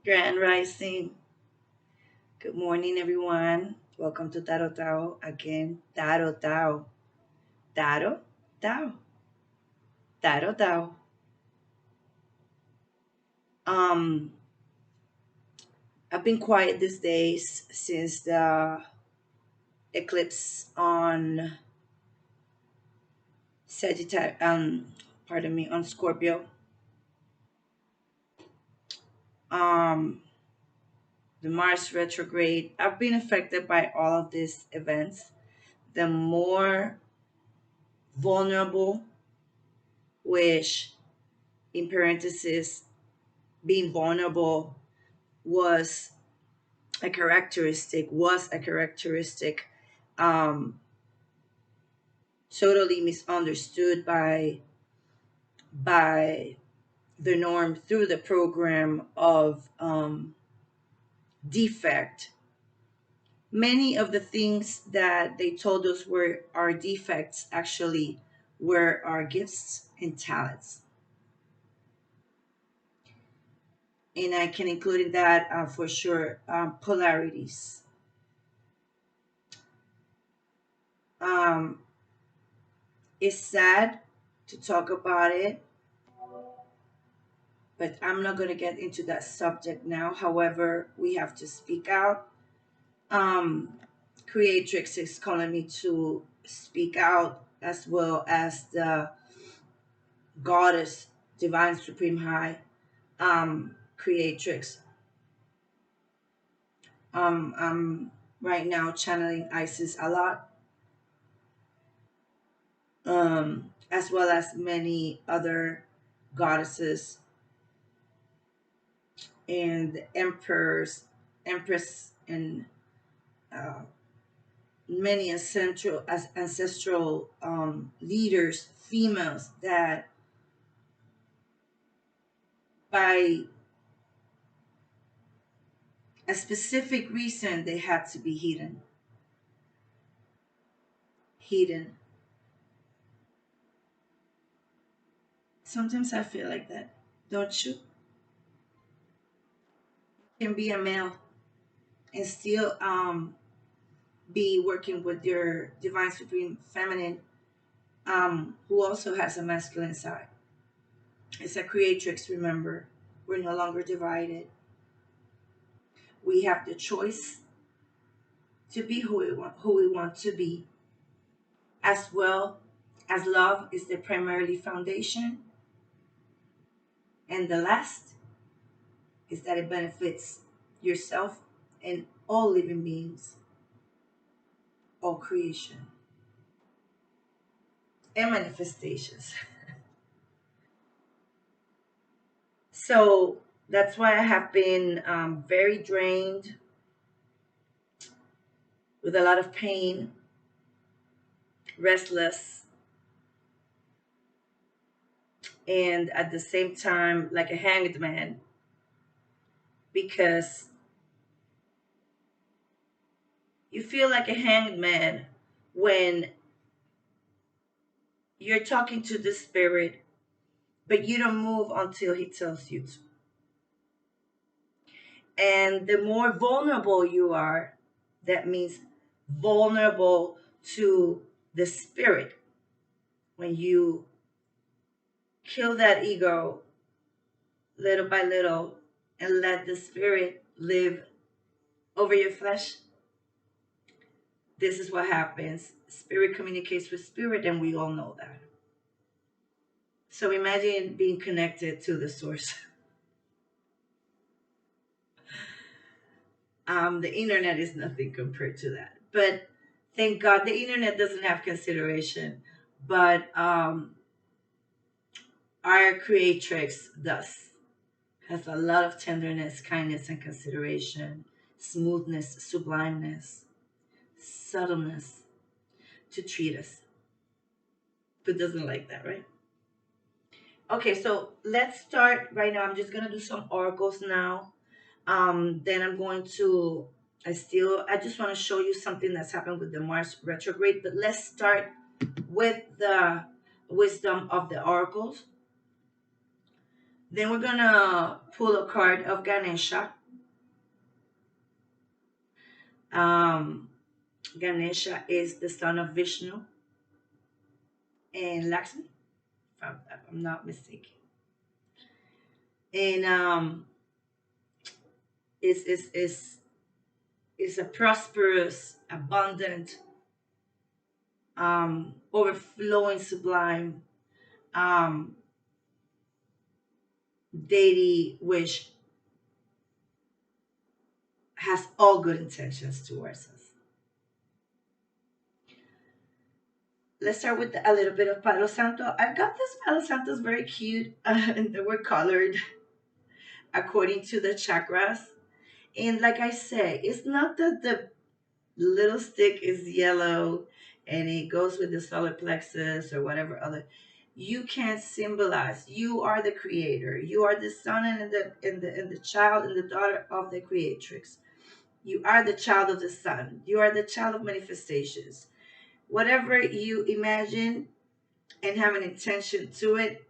Grand Rising. Good morning, everyone. Welcome to tAroTAO again. tAroTAO. tAroTAO. tAroTAO. Um, I've been quiet these days since the eclipse on Sagittarius. Pardon me, on Scorpio. Um, the MarS retrograde. I've been affected by all of these events. The more vulnerable, which in parentheses, being vulnerable was a characteristic um, totally misunderstood by the norm through the program of defect. Many of the things that they told us were our defects actually were our gifts and talents, and I can include in that for sure polarities. um, it's sad to talk about it, but I'm not going to get into that subject now. However, we have to speak out. Um, Creatrix is calling me to speak out, as well as the goddess, divine, supreme, high Creatrix. I'm right now channeling Isis a lot, as well as many other goddesses and emperors, empress, and uh, many ancestral leaders, females, that by a specific reason they had to be hidden. Sometimes I feel like that, don't you? You can be a male and still be working with your divine supreme feminine, who also has a masculine side. It's a creatrix, remember. We're no longer divided. We have the choice to be who we want to be, as well as love is the primarily foundation, and the last is that it benefits yourself and all living beings, all creation and manifestations. So that's why I have been very drained, with a lot of pain, restless, and at the same time like a hanged man, because you feel like a hanged man when you're talking to the spirit, but you don't move until he tells you to. And the more vulnerable you are, that means vulnerable to the spirit. When you kill that ego little by little and let the spirit live over your flesh, this is what happens. Spirit communicates with spirit, and we all know that. So imagine being connected to the source. The internet is nothing compared to that. But thank God the internet doesn't have consideration. But our creatrix does. Has a lot of tenderness, kindness, and consideration, smoothness, sublimeness, subtleness to treat us. But doesn't like that, right? Okay, so let's start right now. I'm just gonna do some oracles now. Then I'm going to. I just want to show you something that's happened with the Mars retrograde. But let's start with the wisdom of the oracles. Then we're gonna pull a card of Ganesha. Um, Ganesha is the son of Vishnu and Lakshmi, if I'm not mistaken. And is a prosperous, abundant, overflowing, sublime um, deity which has all good intentions towards us. Let's start with a little bit of Palo Santo. I got this Palo Santos very cute, and they were colored according to the chakras. And like I say, it's not that the little stick is yellow and it goes with the solar plexus or whatever other. You can symbolize. You are the creator. You are the son and the child and the daughter of the creatrix. You are the child of the sun. You are the child of manifestations. Whatever you imagine and have an intention to it,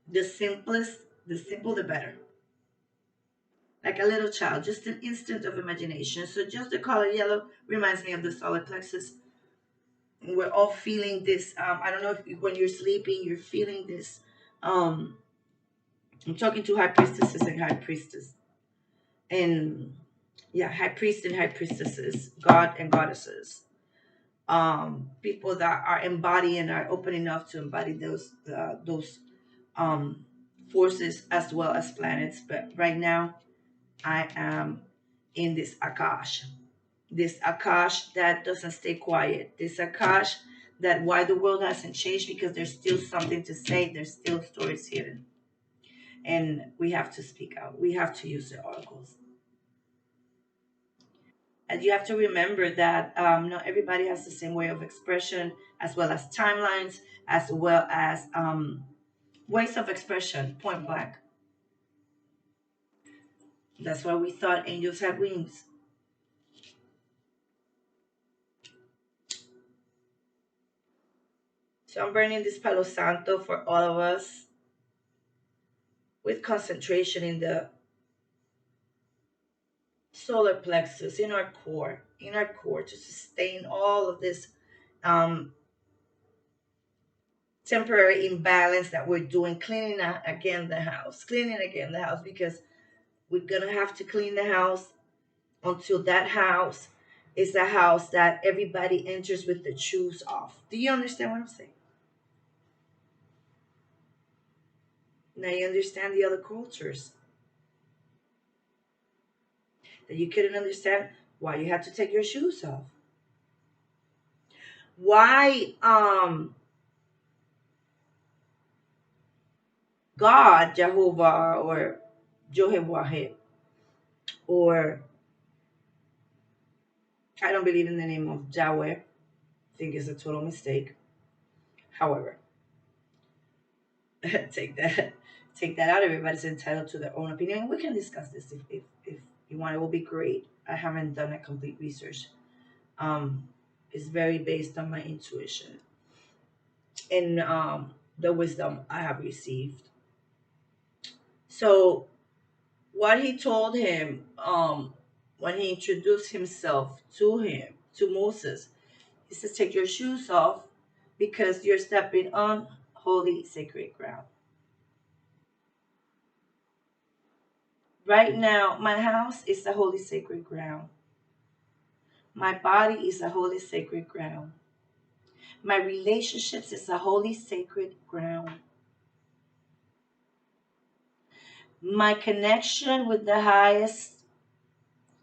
the simplest, the simple, the better. Like a little child, just an instant of imagination. So just the color yellow reminds me of the solar plexus. We're all feeling this. I don't know if when you're sleeping, you're feeling this. Um, I'm talking to high priestesses and high priestess, and yeah, high priest and high priestesses, god and goddesses, people that are embodying, are open enough to embody those um, forces as well as planets. But right now, I am in this Akash that doesn't stay quiet, this Akash that why the world hasn't changed, because there's still something to say, there's still stories hidden, and we have to speak out. We have to use the oracles. And you have to remember that not everybody has the same way of expression, as well as timelines, as well as ways of expression, point blank. That's why we thought angels had wings. So I'm burning this Palo Santo for all of us with concentration in the solar plexus, in our core, to sustain all of this um, temporary imbalance that we're doing, cleaning out again the house, cleaning again the house, because we're gonna have to clean the house until that house is a house that everybody enters with the shoes off. Do you understand what I'm saying? Now you understand the other cultures that you couldn't understand why you had to take your shoes off. Why God, Jehovah, or Jehovah, or I don't believe in the name of Yahweh. I think it's a total mistake. However, take that take that out. Everybody's entitled to their own opinion. We can discuss this if you want. It will be great. I haven't done a complete research. Um, it's very based on my intuition and the wisdom I have received. So what he told him when he introduced himself to Moses, he says, "Take your shoes off because you're stepping on holy sacred ground." Right now, my house is a holy sacred ground. My body is a holy sacred ground. My relationships is a holy sacred ground. My connection with the highest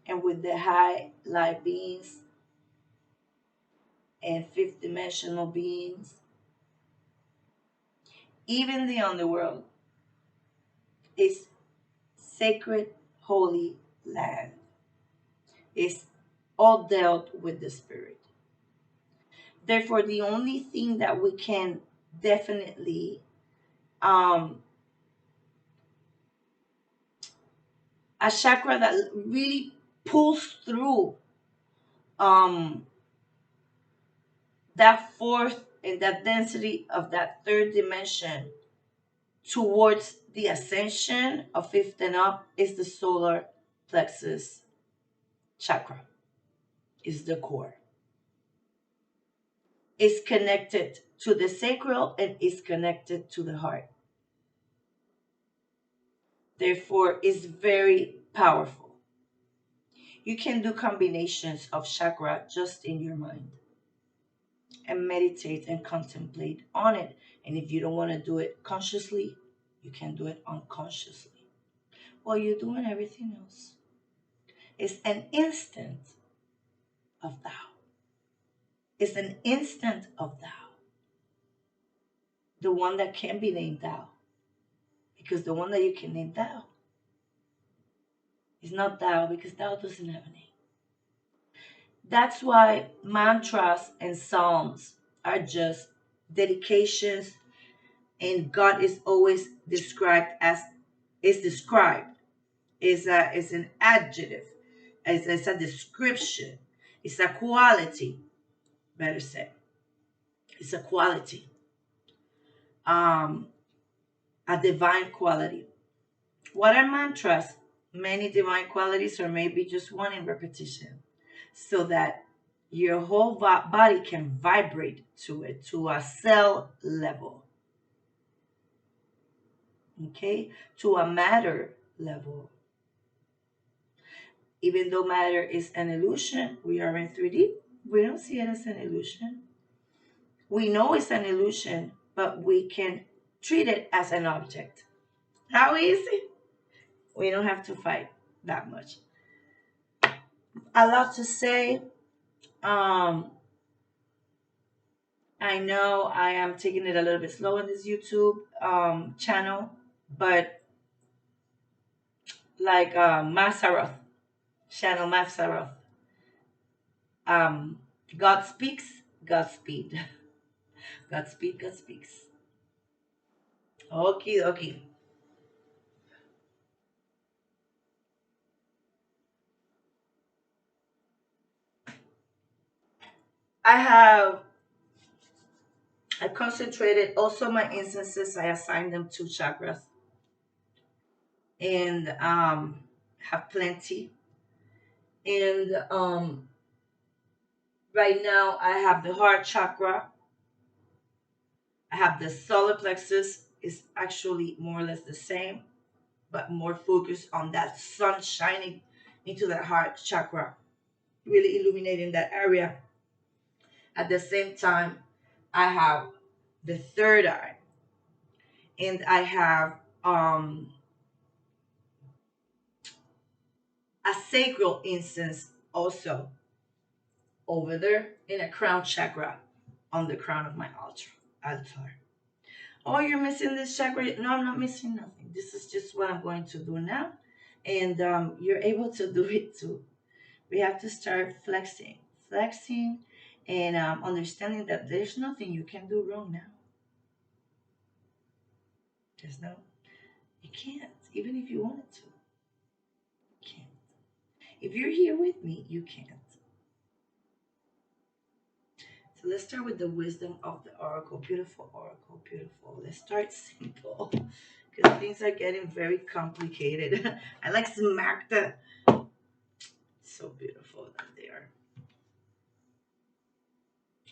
and with the high light beings and fifth dimensional beings, even the underworld, is sacred, holy land. It's all dealt with the spirit. Therefore, the only thing that we can definitely um, a chakra that really pulls through um, that fourth and that density of that third dimension towards the ascension of fifth and up is the solar plexus chakra, is the core. It's connected to the sacral and is connected to the heart. Therefore, it's very powerful. You can do combinations of chakra just in your mind and meditate and contemplate on it. And if you don't want to do it consciously, you can do it unconsciously while you're doing everything else. It's an instant of thou. It's an instant of thou. The one that can be named thou. Because the one that you can name thou is not thou, because thou doesn't have a name. That's why mantras and psalms are just dedications, and God is always described as is described. Is an adjective. It's a description. It's a quality, better say. It's a quality. Um, a divine quality. What are mantras? Many divine qualities, or maybe just one in repetition, so that your whole body can vibrate to it, to a cell level, okay, to a matter level. Even though matter is an illusion, we are in 3D, we don't see it as an illusion. We know it's an illusion, but we can treat it as an object. How easy? We don't have to fight that much. I love to say, um, I know I am taking it a little bit slow in this YouTube channel, but like Masaroth, channel Masaroth, um, God speaks, Godspeed. Godspeed, God speaks. Okay, okay. I concentrated also my instances, I assigned them to chakras, and have plenty. And right now I have the heart chakra, I have the solar plexus, is actually more or less the same, but more focused on that sun shining into that heart chakra, really illuminating that area. At the same time, I have the third eye, and I have a sacral incense also over there in a crown chakra on the crown of my altar. Oh, you're missing this chakra? No, I'm not missing nothing. This is just what I'm going to do now, and you're able to do it too. We have to start flexing, and understanding that there's nothing you can do wrong now. There's no, you can't, even if you wanted to. You can't. If you're here with me, you can't. So let's start with the wisdom of the oracle. Beautiful oracle, beautiful. Let's start simple because things are getting very complicated. I like smack the, so beautiful that they are.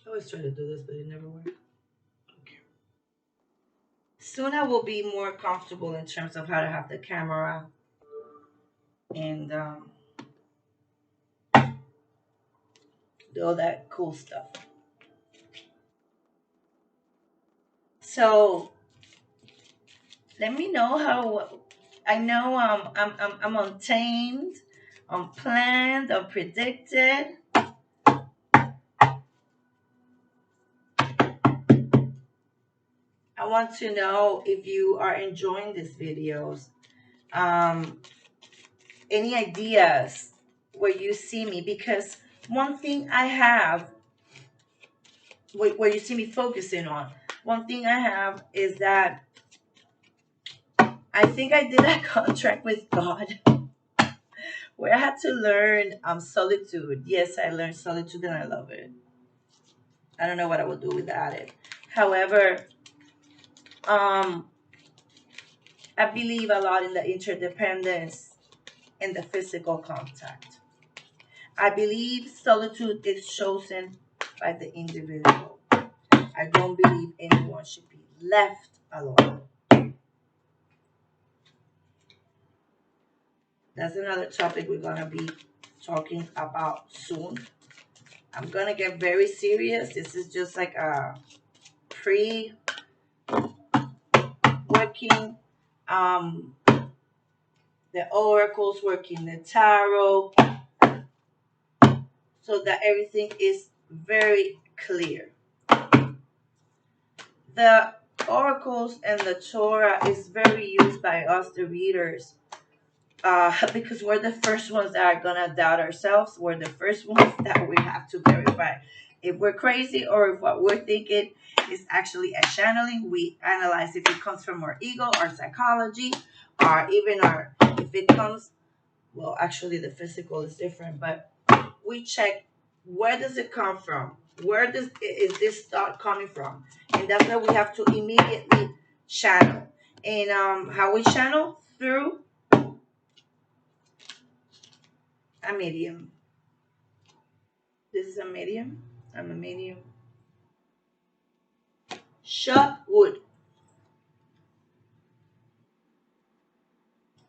I always try to do this, but it never works. Okay. Soon I will be more comfortable in terms of how to have the camera and do all that cool stuff. So let me know how. I know I'm untamed, unplanned, unpredicted. I want to know if you are enjoying these videos. Um, any ideas where you see me? Because one thing I have, where you see me focusing on, one thing I have is that I think I did a contract with God where I had to learn solitude. Yes, I learned solitude and I love it. I don't know what I would do without it. However, um, I believe a lot in the interdependence and the physical contact. I believe solitude is chosen by the individual. I don't believe anyone should be left alone. That's another topic we're going to be talking about soon. I'm going to get very serious. This is just like a pre working um, the oracles, working the tarot, so that everything is very clear. The oracles and the Torah is very used by us, the readers, because we're the first ones that are gonna doubt ourselves. We're the first ones that we have to verify if we're crazy or if what we're thinking is actually a channeling. We analyze if it comes from our ego, our psychology, or even our if it comes. Well, actually, the physical is different, but we check where does it come from? Where does is this thought coming from? And that's where we have to immediately channel. And how we channel through a medium. This is a medium. I'm a medium. Shut wood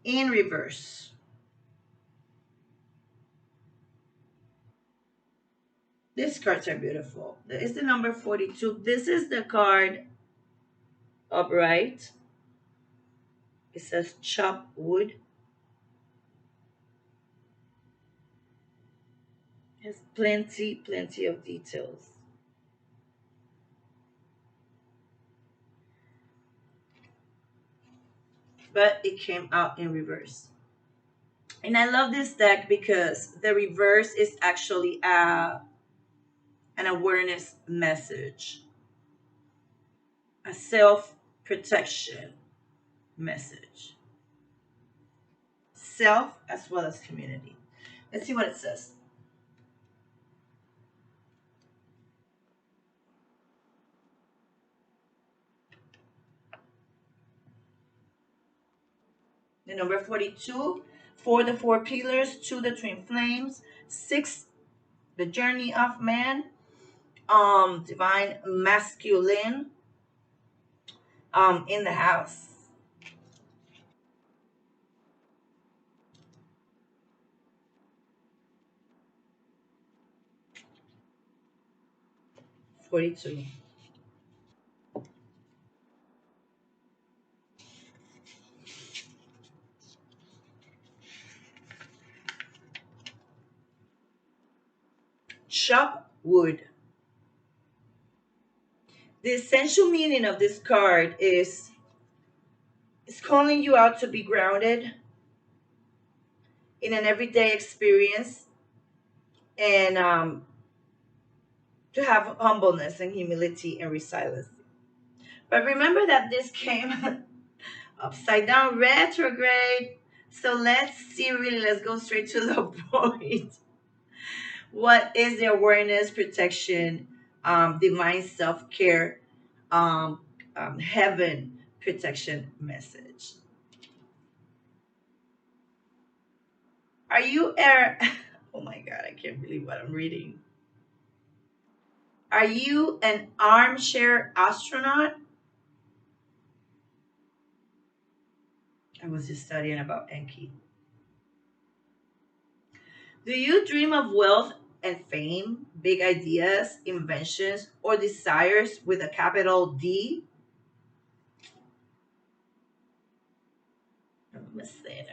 in reverse. These cards are beautiful. It's the number 42. This is the card upright. It says chop wood. It has plenty of details. But it came out in reverse. And I love this deck because the reverse is actually an awareness message, a self protection message, self as well as community. Let's see what it says. The number 42, for the four pillars, two, the twin flames, six, the journey of man, divine masculine, in the house. 42. Chop wood. The essential meaning of this card is it's calling you out to be grounded in an everyday experience and to have humbleness and humility and resilience. But remember that this came upside down retrograde. So let's see, really, let's go straight to the point. What is the awareness, protection, divine self care, um, heaven protection message? Are you oh my God, I can't believe what I'm reading. Are you an armchair astronaut? I was just studying about Enki. Do you dream of wealth and fame, big ideas, inventions, or desires with a capital D? Namaste.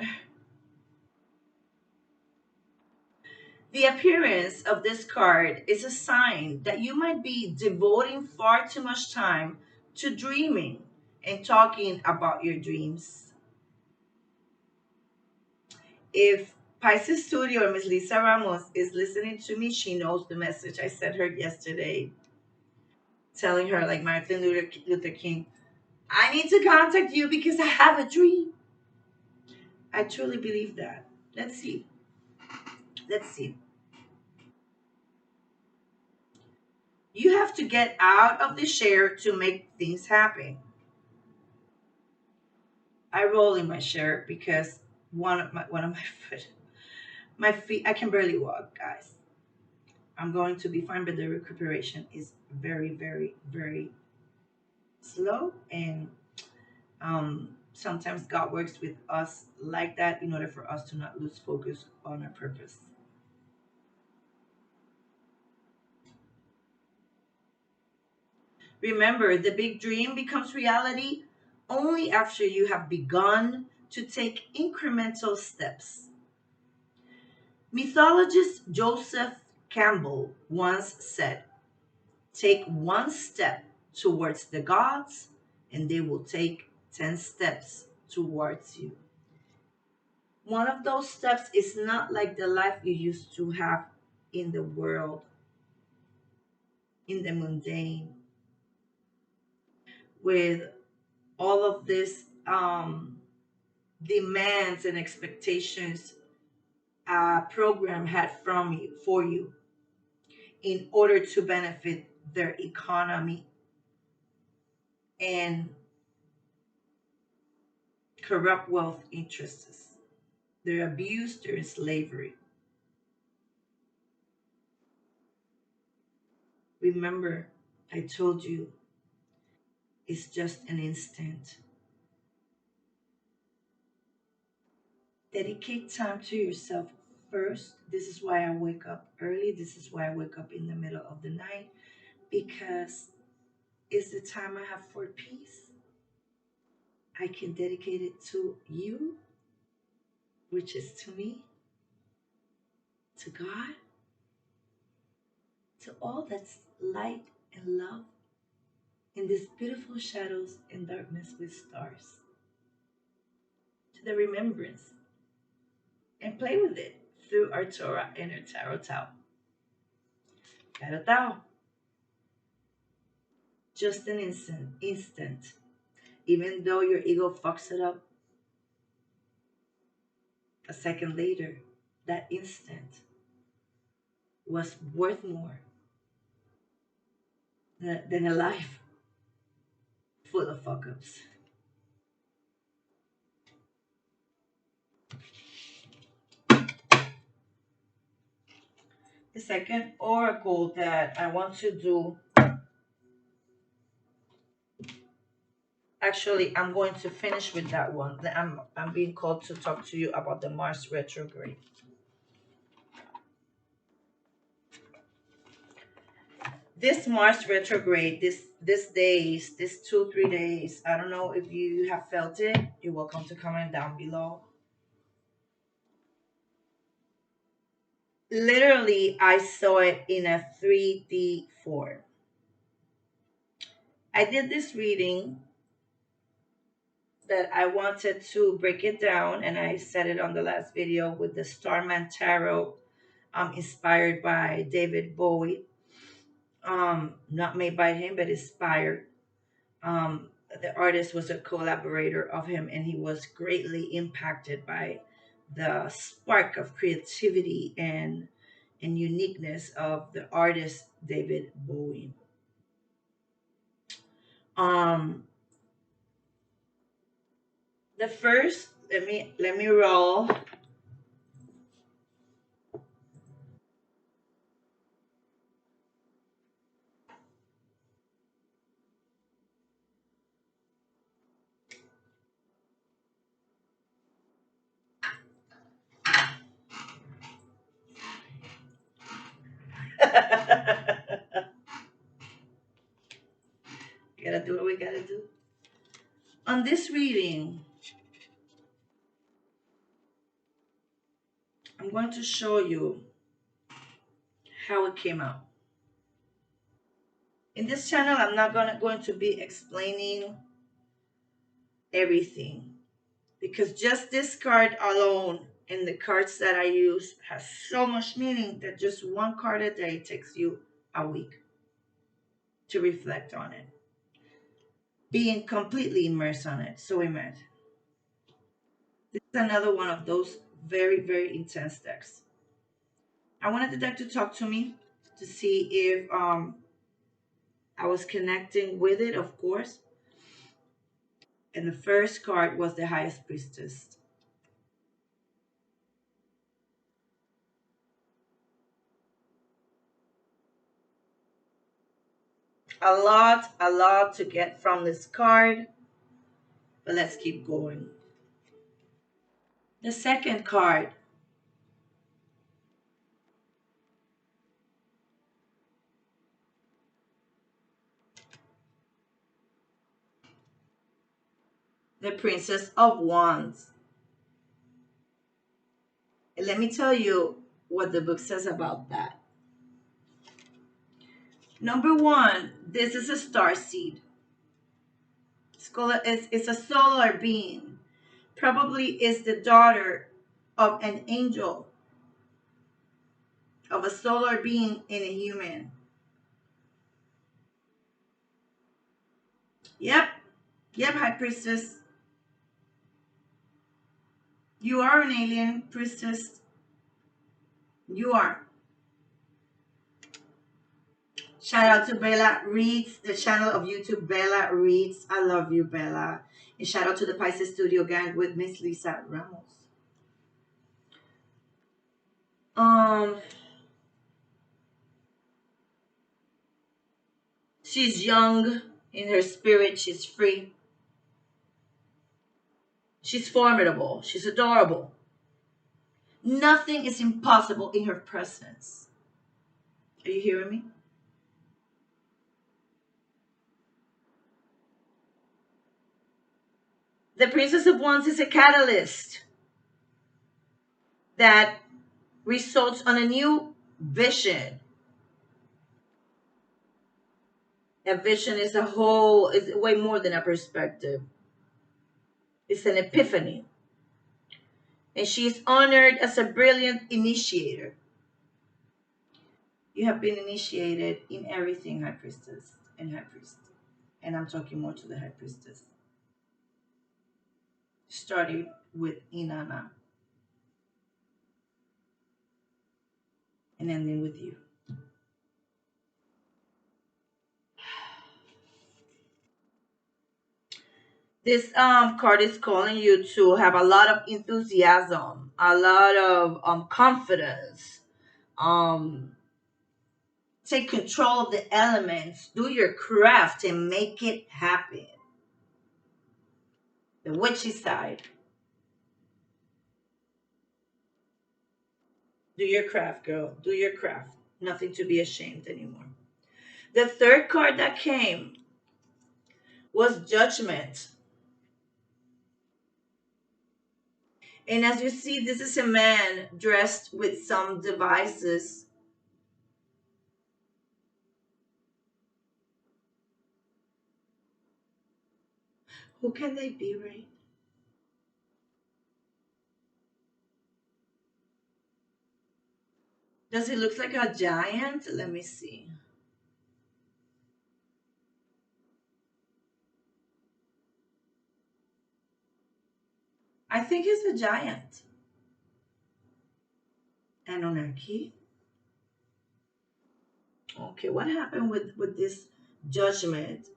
The appearance of this card is a sign that you might be devoting far too much time to dreaming and talking about your dreams. If Pisces Studio or Miss Lisa Ramos is listening to me, she knows the message I sent her yesterday, telling her, like Martin Luther King, I need to contact you because I have a dream. I truly believe that. Let's see. Let's see. You have to get out of the chair to make things happen. I roll in my chair because one of my feet, I can barely walk, guys. I'm going to be fine, but the recuperation is very, very, very slow. And sometimes God works with us like that in order for us to not lose focus on our purpose. Remember, the big dream becomes reality only after you have begun to take incremental steps. Mythologist Joseph Campbell once said, take one step towards the gods, and they will take 10 steps towards you. One of those steps is not like the life you used to have in the world, in the mundane, with all of this demands and expectations a program had from you for you in order to benefit their economy and corrupt wealth interests. They're abused, they're in slavery. Remember, I told you it's just an instant. Dedicate time to yourself first. This is why I wake up early. This is why I wake up in the middle of the night because it's the time I have for peace. I can dedicate it to you, which is to me, to God, to all that's light and love in these beautiful shadows and darkness with stars, to the remembrance, and play with it through our Torah and our tAroTAO. tAroTAO, just an instant. Even though your ego fucks it up a second later, that instant was worth more than a life full of fuck ups. The second oracle that I want to do, actually, I'm going to finish with that one. I'm being called to talk to you about the Mars retrograde. This Mars retrograde, this days, this 2 3 days. I don't know if you have felt it. You're welcome to comment down below. Literally, I saw it in a 3D form. I did this reading that I wanted to break it down, and I said it on the last video with the Starman Tarot, inspired by David Bowie. Not made by him, but inspired. The artist was a collaborator of him, and he was greatly impacted by the spark of creativity and uniqueness of the artist David Bowie. Um, the first, let me roll. Gotta do what we gotta do. On this reading, I'm going to show you how it came out. In this channel, I'm not going to be explaining everything because just this card alone and the cards that I use has so much meaning that just one card a day takes you a week to reflect on it, being completely immersed on it. So imagine. This is another one of those very, very intense decks. I wanted the deck to talk to me to see if I was connecting with it, of course. And the first card was the highest priestess. A lot to get from this card, but let's keep going. The second card, the Princess of Wands. And let me tell you what the book says about that. Number one, this is a star seed. It's a solar being. Probably is the daughter of an angel, of a solar being in a human. Yep, yep, High Priestess. You are an alien, Priestess. You are. Shout out to Bella Reads, the channel of YouTube Bella Reads. I love you, Bella. And shout out to the Pisces Studio gang with Miss Lisa Ramos. Um, she's young in her spirit. She's free. She's formidable. She's adorable. Nothing is impossible in her presence. Are you hearing me? The Princess of Wands is a catalyst that results on a new vision. A vision is a whole, is way more than a perspective. It's an epiphany. And she is honored as a brilliant initiator. You have been initiated in everything, High Priestess and High Priest. And I'm talking more to the High Priestess. Starting with Inanna and ending with you. This card is calling you to have a lot of enthusiasm, a lot of confidence. Um, take control of the elements, do your craft, and make it happen. The witchy side. Do your craft, girl. Do your craft. Nothing to be ashamed anymore. The third card that came was Judgment. And as you see, this is a man dressed with some devices. Who can they be, Ray? Does he look like a giant? Let me see. I think he's a giant. Anunnaki. Okay, what happened with this judgment?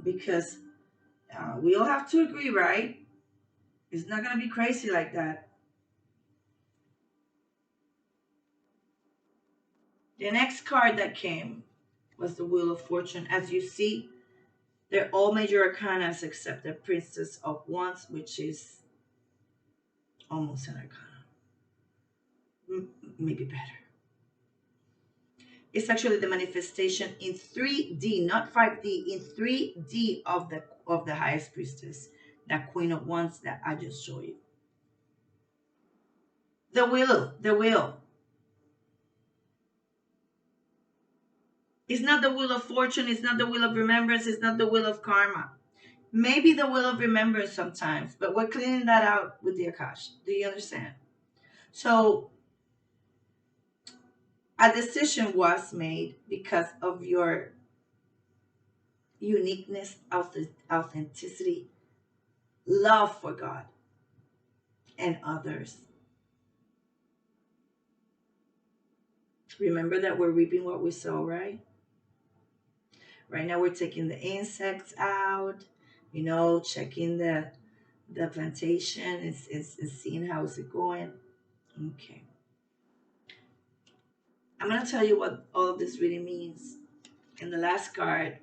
Because we all have to agree, right? It's not gonna be crazy like that. The next card that came was the Wheel of Fortune. As you see, they're all major arcanas except the Princess of Wands, which is almost an arcana. Maybe better. It's actually the manifestation in 3D, not 5D, in 3D of the highest priestess, that Queen of Wands that I just showed you. The wheel, the wheel. It's not the wheel of fortune, it's not the wheel of remembrance, it's not the wheel of karma. Maybe the wheel of remembrance sometimes, but we're cleaning that out with the Akash. Do you understand? So a decision was made because of your uniqueness, authenticity, love for God and others. Remember that we're reaping what we sow, right? Right now we're taking the insects out, checking the plantation, is seeing how is it going. Okay. I'm gonna tell you what all of this really means. In the last card,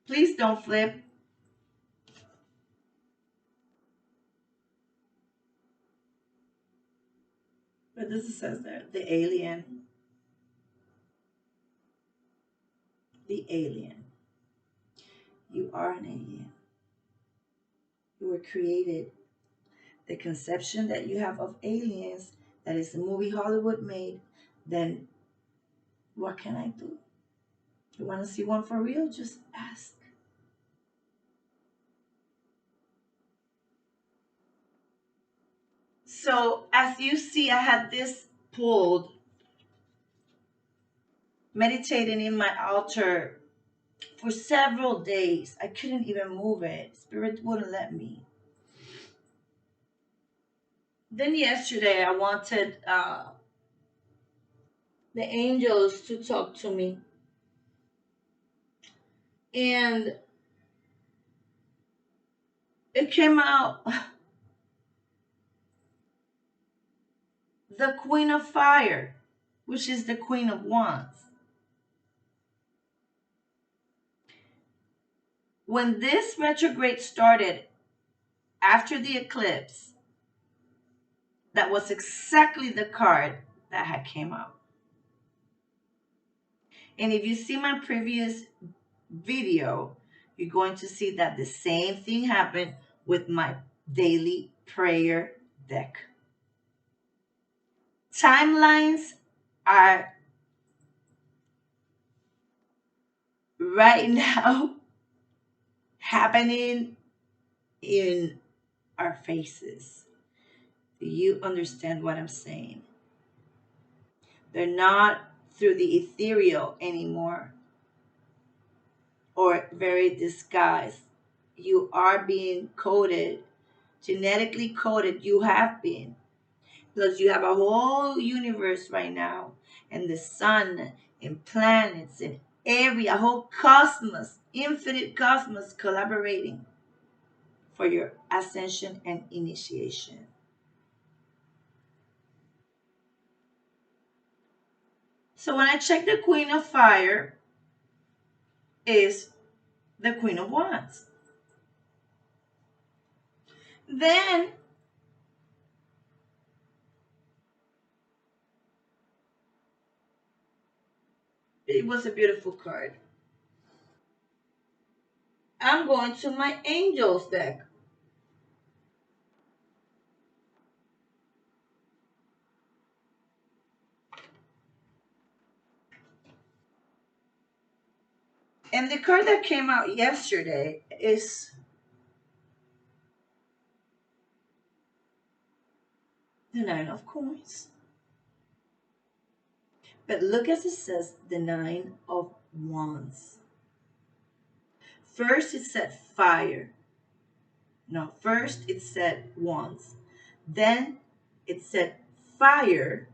please don't flip. But this says there, the alien, the alien. You are an alien. You were created. The conception that you have of aliens, that is the movie Hollywood made, then what can I do? You want to see one for real? Just ask. So, as you see, I had this pulled, meditating in my altar for several days. I couldn't even move it. Spirit wouldn't let me. Then yesterday, I wanted the angels to talk to me. And it came out the Queen of Fire, which is the Queen of Wands. When this retrograde started after the eclipse, that was exactly the card that had came out. And if you see my previous video, you're going to see that the same thing happened with my daily prayer deck. Timelines are right now happening in our faces. Do you understand what I'm saying? They're not through the ethereal anymore or very disguised. You are being coded, genetically coded. You have been. Because you have a whole universe right now, and the sun, and planets, and a whole cosmos, infinite cosmos collaborating for your ascension and initiation. So when I check the Queen of Fire, is the Queen of Wands. Then it was a beautiful card. I'm going to my angels deck. And the card that came out yesterday is the Nine of Coins. But look as it says, the Nine of Wands. First it said fire. No, first it said wands. Then it said fire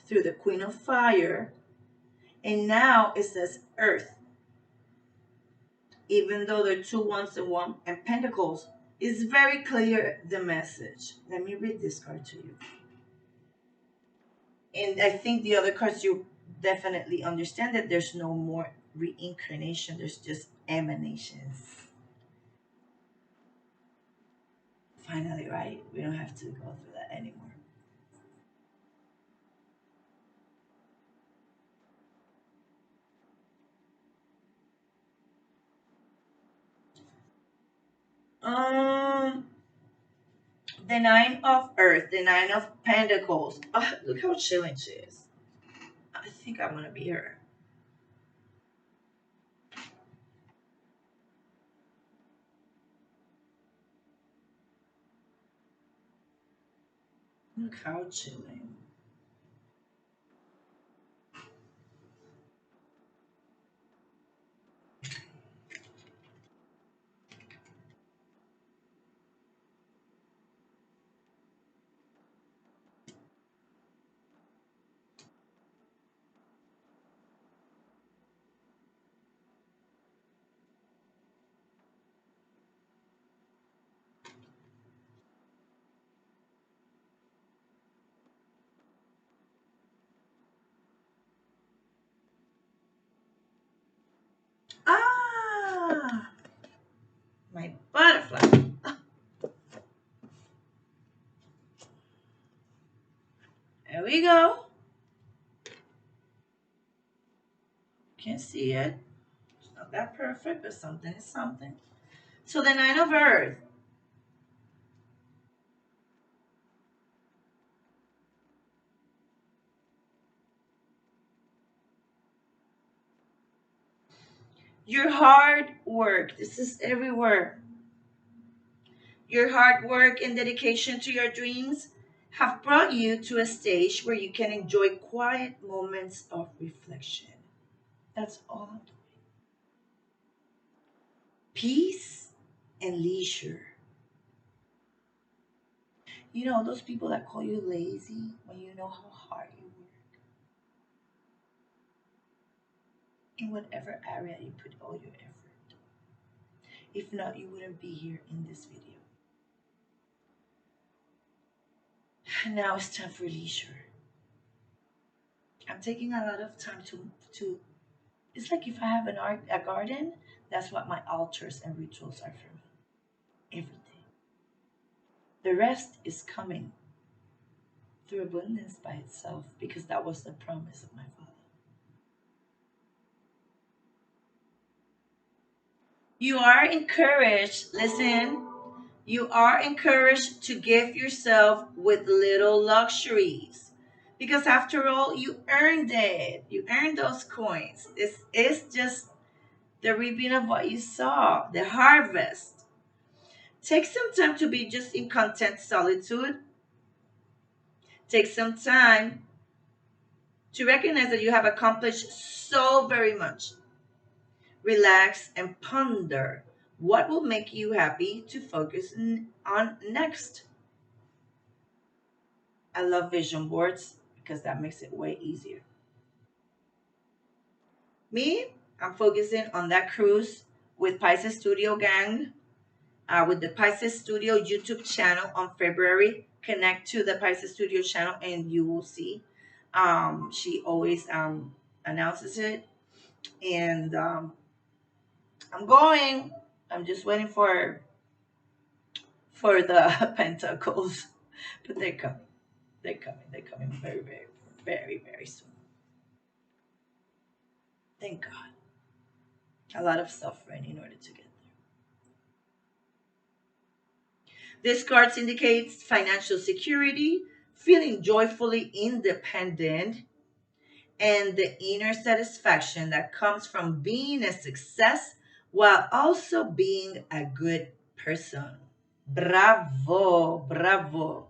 through the Queen of Fire. And now it says earth. Even though there are two wands and one and pentacles, it's very clear the message. Let me read this card to you. And I think the other cards you definitely understand that there's no more reincarnation, there's just emanations. Finally, right? We don't have to go through that anymore. Um, the Nine of Earth, the Nine of Pentacles. Look how chilling she is. I think I'm gonna be her. Look how chilling. There we go. Can't see it. It's not that perfect, but something is something. So the Nine of Earth. Your hard work. This is everywhere. Your hard work and dedication to your dreams have brought you to a stage where you can enjoy quiet moments of reflection. That's all. Peace and leisure. You know, those people that call you lazy when you know how hard you work in whatever area you put all your effort. If not, you wouldn't be here in this video. Now it's time for leisure. I'm taking a lot of time to it's like if I have a garden, that's what my altars and rituals are for me. Everything. The rest is coming through abundance by itself because that was the promise of my father. You are encouraged, listen, you are encouraged to give yourself with little luxuries. Because after all, you earned it. You earned those coins. This is just the reaping of what you saw, the harvest. Take some time to be just in content solitude. Take some time to recognize that you have accomplished so very much. Relax and ponder what will make you happy to focus on next. I love vision boards because that makes it way easier. Me, I'm focusing on that cruise with Pisces Studio Gang, with the Pisces Studio YouTube channel on February. Connect to the Pisces Studio channel and you will see. She always announces it. And I'm going. I'm just waiting for the pentacles. But they're coming. They're coming. They're coming very, very, very, very soon. Thank God. A lot of suffering in order to get there. This card indicates financial security, feeling joyfully independent, and the inner satisfaction that comes from being a success while also being a good person. Bravo, bravo.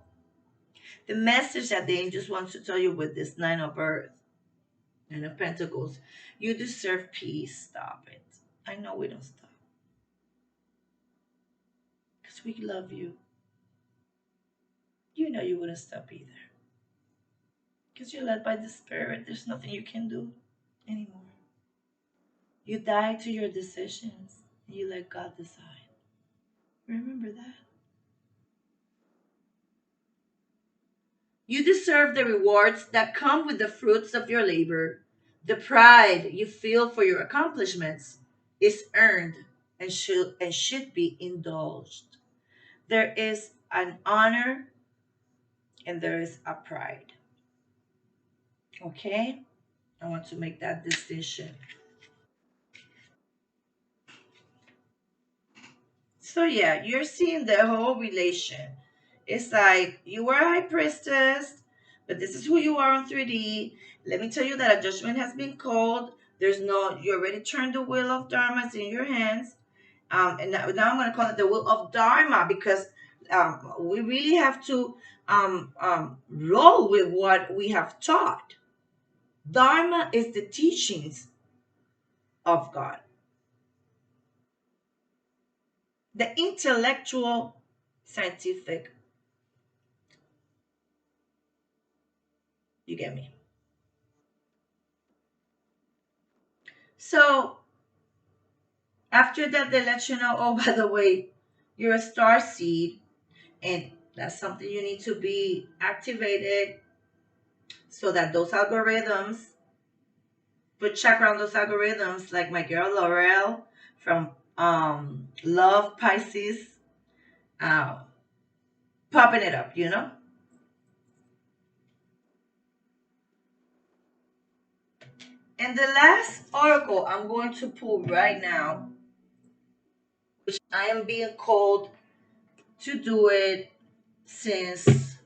The message that the angels want to tell you with this Nine of Earth and of Pentacles, you deserve peace. Stop it. I know we don't stop because we love you. You know you wouldn't stop either because you're led by the Spirit. There's nothing you can do anymore. You die to your decisions and you let God decide. Remember that. You deserve the rewards that come with the fruits of your labor. The pride you feel for your accomplishments is earned and should be indulged. There is an honor and there is a pride. Okay? I want to make that distinction. So yeah, you're seeing the whole relation. It's like you were a high priestess, but this is who you are on 3D. Let me tell you that a judgment has been called. There's no, you already turned the wheel of Dharma. It's in your hands. And now I'm going to call it the wheel of Dharma because we really have to roll with what we have taught. Dharma is the teachings of God, the intellectual, scientific. You get me? So after that, they let you know, oh, by the way, you're a star seed, and that's something you need to be activated so that those algorithms, put check around those algorithms, like my girl Laurel from Love Pisces, uh, popping it up, you know? And the last oracle I'm going to pull right now, which I am being called to do it since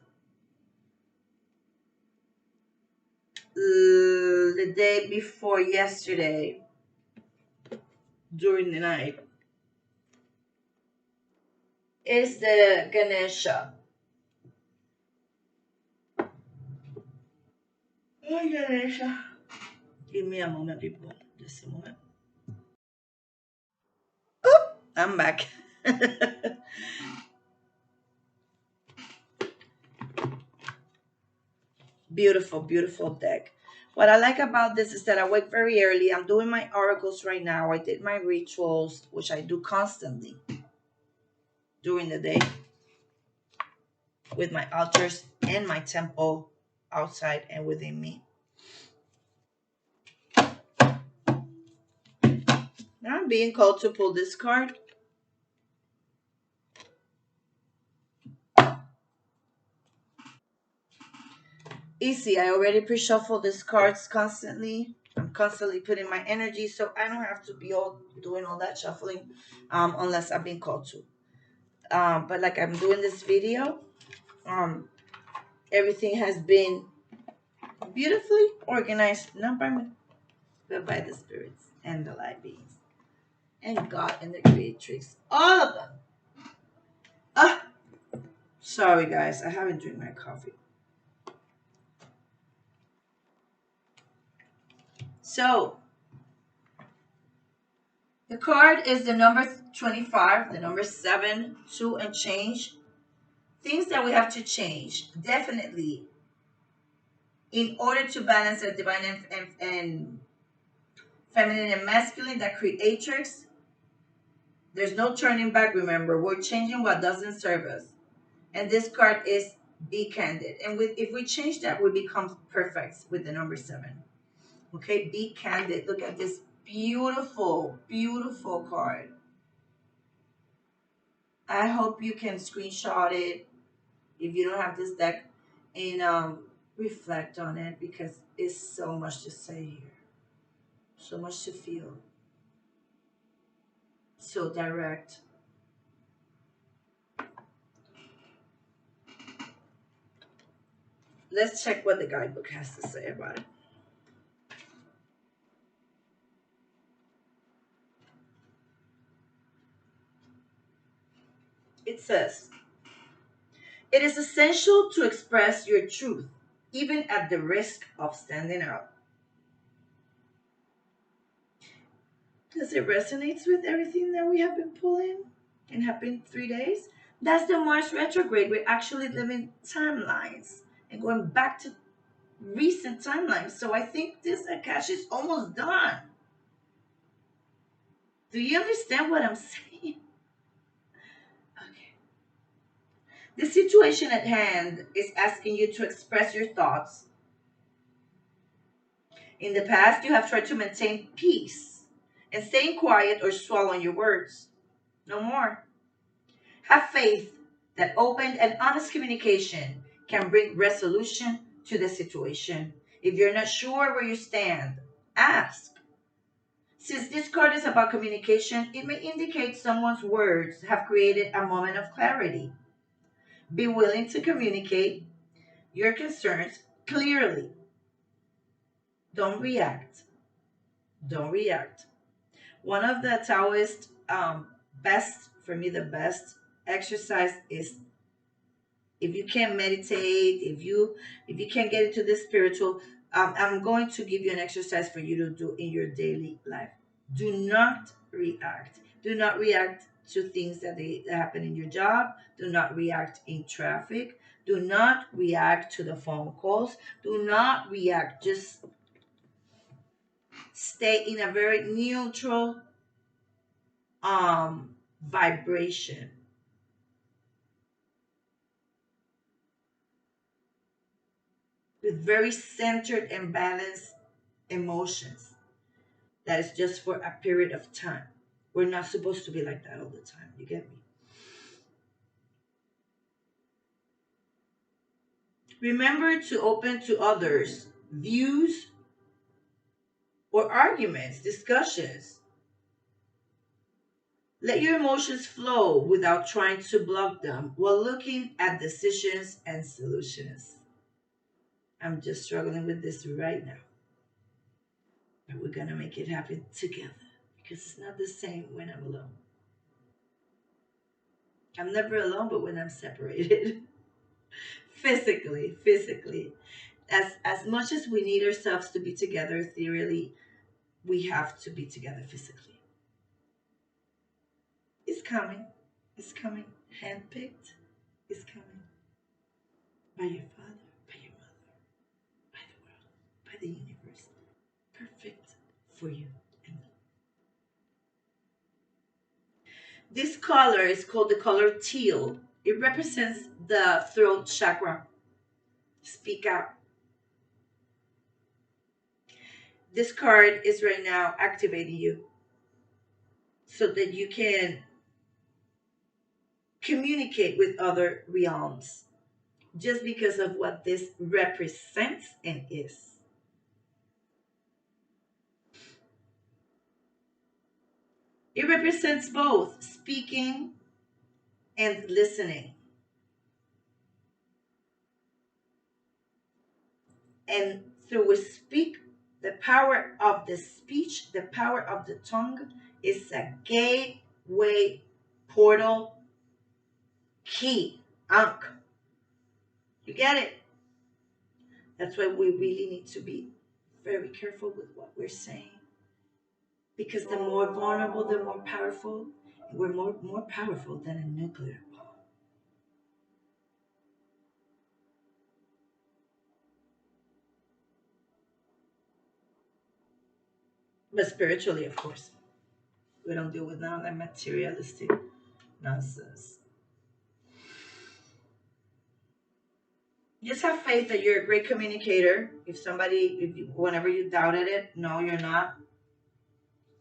the day before yesterday during the night, is the Ganesha. Oh, Ganesha. Give me a moment, people. Just a moment. Oh, I'm back. Beautiful, beautiful deck. What I like about this is that I wake very early. I'm doing my oracles right now. I did my rituals, which I do constantly during the day with my altars and my temple outside and within me. Now I'm being called to pull this card. Easy. I already pre-shuffle these cards constantly. I'm constantly putting my energy, so I don't have to be all doing all that shuffling, unless I'm being called to. But like I'm doing this video, um, everything has been beautifully organized, not by me, but by the spirits and the light beings and God and the creatrix, all of them. Ah, sorry guys, I haven't drank my coffee. So the card is the number 25, the number 7, 2 and change. Things that we have to change, definitely, in order to balance the divine and feminine and masculine, that creatrix. There's no turning back, remember. We're changing what doesn't serve us. And this card is be candid. And if we change that, we become perfect with the number 7. Okay, be candid. Look at this beautiful, beautiful card. I hope you can screenshot it if you don't have this deck and reflect on it, because it's so much to say here, so much to feel, so direct. Let's check what the guidebook has to say about it. It says, it is essential to express your truth, even at the risk of standing out. Does it resonate with everything that we have been pulling and have been 3 days? That's the MarS retrograde. We're actually living timelines and going back to recent timelines. So I think this Akash is almost done. Do you understand what I'm saying? Okay. The situation at hand is asking you to express your thoughts. In the past, you have tried to maintain peace and staying quiet or swallowing your words. No more. Have faith that open and honest communication can bring resolution to the situation. If you're not sure where you stand, ask. Since this card is about communication, it may indicate someone's words have created a moment of clarity. Be willing to communicate your concerns clearly. Don't react. Don't react. One of the Taoist best, for me, the best exercise is, if you can't meditate, if you can't get into this spiritual, I'm going to give you an exercise for you to do in your daily life. Do not react. Do not react to things that happen in your job. Do not react in traffic. Do not react to the phone calls. Do not react. Just stay in a very neutral vibration with very centered and balanced emotions. That is just for a period of time. We're not supposed to be like that all the time. You get me? Remember to open to others' views or arguments, discussions. Let your emotions flow without trying to block them while looking at decisions and solutions. I'm just struggling with this right now, but we're gonna make it happen together because it's not the same when I'm alone. I'm never alone, but when I'm separated, physically, as much as we need ourselves to be together ethereally, we have to be together physically. It's coming. It's coming. Handpicked. It's coming by your father, by your mother, by the world, by the universe. Perfect for you and me. This color is called the color teal. It represents the throat chakra. Speak out. This card is right now activating you so that you can communicate with other realms just because of what this represents and is. It represents both speaking and listening. And through we speak, the power of the speech, the power of the tongue is a gateway portal key. Ankh. You get it? That's why we really need to be very careful with what we're saying. Because the more vulnerable, the more powerful. We're more powerful than a nuclear bomb. But spiritually, of course. We don't deal with none of that materialistic nonsense. Just have faith that you're a great communicator. Whenever you doubted it, no, you're not.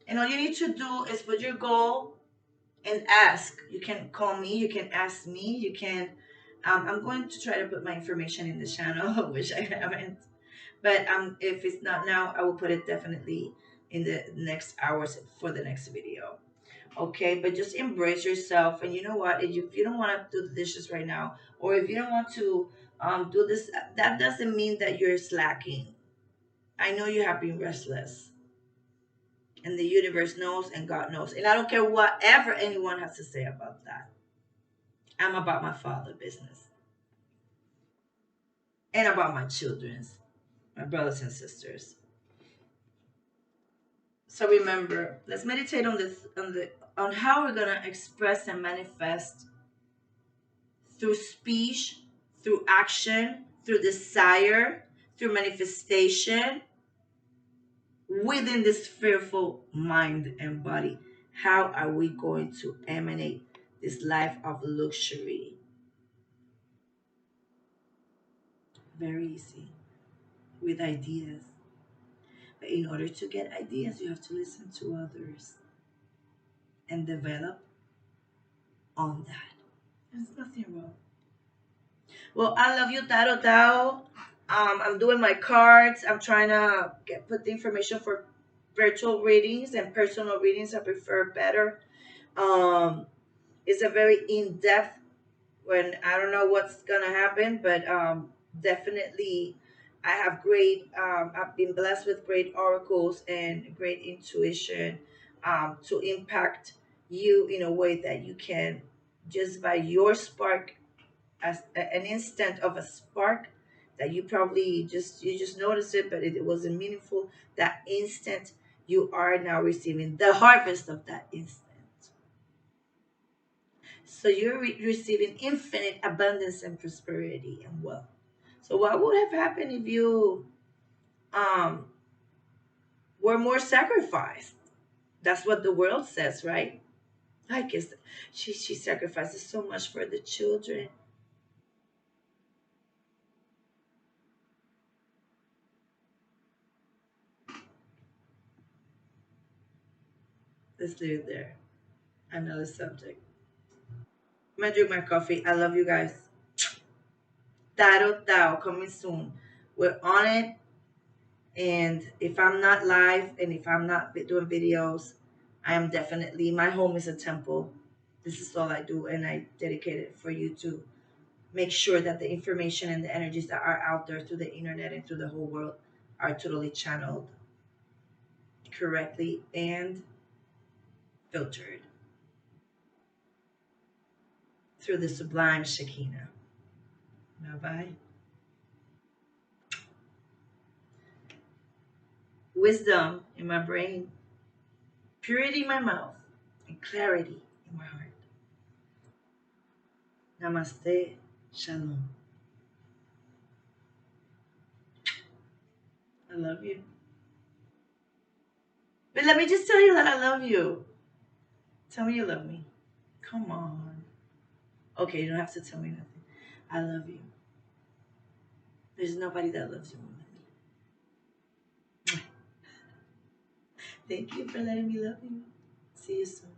And all you need to do is put your goal and ask. You can call me, you can ask me, you can. I'm going to try to put my information in the channel, which I haven't. But if it's not now, I will put it definitely in the next hours for the next video. Okay, but just embrace yourself. And you know what? If you don't want to do the dishes right now, or if you don't want to do this, that doesn't mean that you're slacking. I know you have been restless, and the universe knows, and God knows. And I don't care whatever anyone has to say about that. I'm about my father business and about my children's, my brothers and sisters. So remember, let's meditate on this, on how we're gonna express and manifest through speech, through action, through desire, through manifestation within this fearful mind and body. How are we going to emanate this life of luxury? Very easy, with ideas. But in order to get ideas, you have to listen to others and develop on that. There's nothing wrong. Well, I love you, tAroTAO. I'm doing my cards. I'm trying to put the information for virtual readings and personal readings. I prefer better. Um, it's a very in-depth when I don't know what's gonna happen, but definitely I have great. I've been blessed with great oracles and great intuition to impact you in a way that you can just by your spark as an instant of a spark that you just noticed it, but it wasn't meaningful. That instant, you are now receiving the harvest of that instant. So you're receiving infinite abundance and prosperity and wealth. So what would have happened if you um were more sacrificed? That's what the world says, right? I guess she sacrifices so much for the children. Let's leave it there. Another subject. I'm gonna drink my coffee. I love you guys. tAroTAO coming soon. We're on it, And if I'm not live and if I'm not doing videos, I am definitely, my home is a temple. This is all I do, and I dedicate it for you to make sure that the information and the energies that are out there through the internet and through the whole world are totally channeled correctly and filtered through the sublime Shekinah. Bye bye. Wisdom in my brain, purity in my mouth, and clarity in my heart. Namaste. Shalom. I love you. But let me just tell you that I love you. Tell me you love me. Come on. Okay, you don't have to tell me nothing. I love you. There's nobody that loves you more than me. Thank you for letting me love you. See you soon.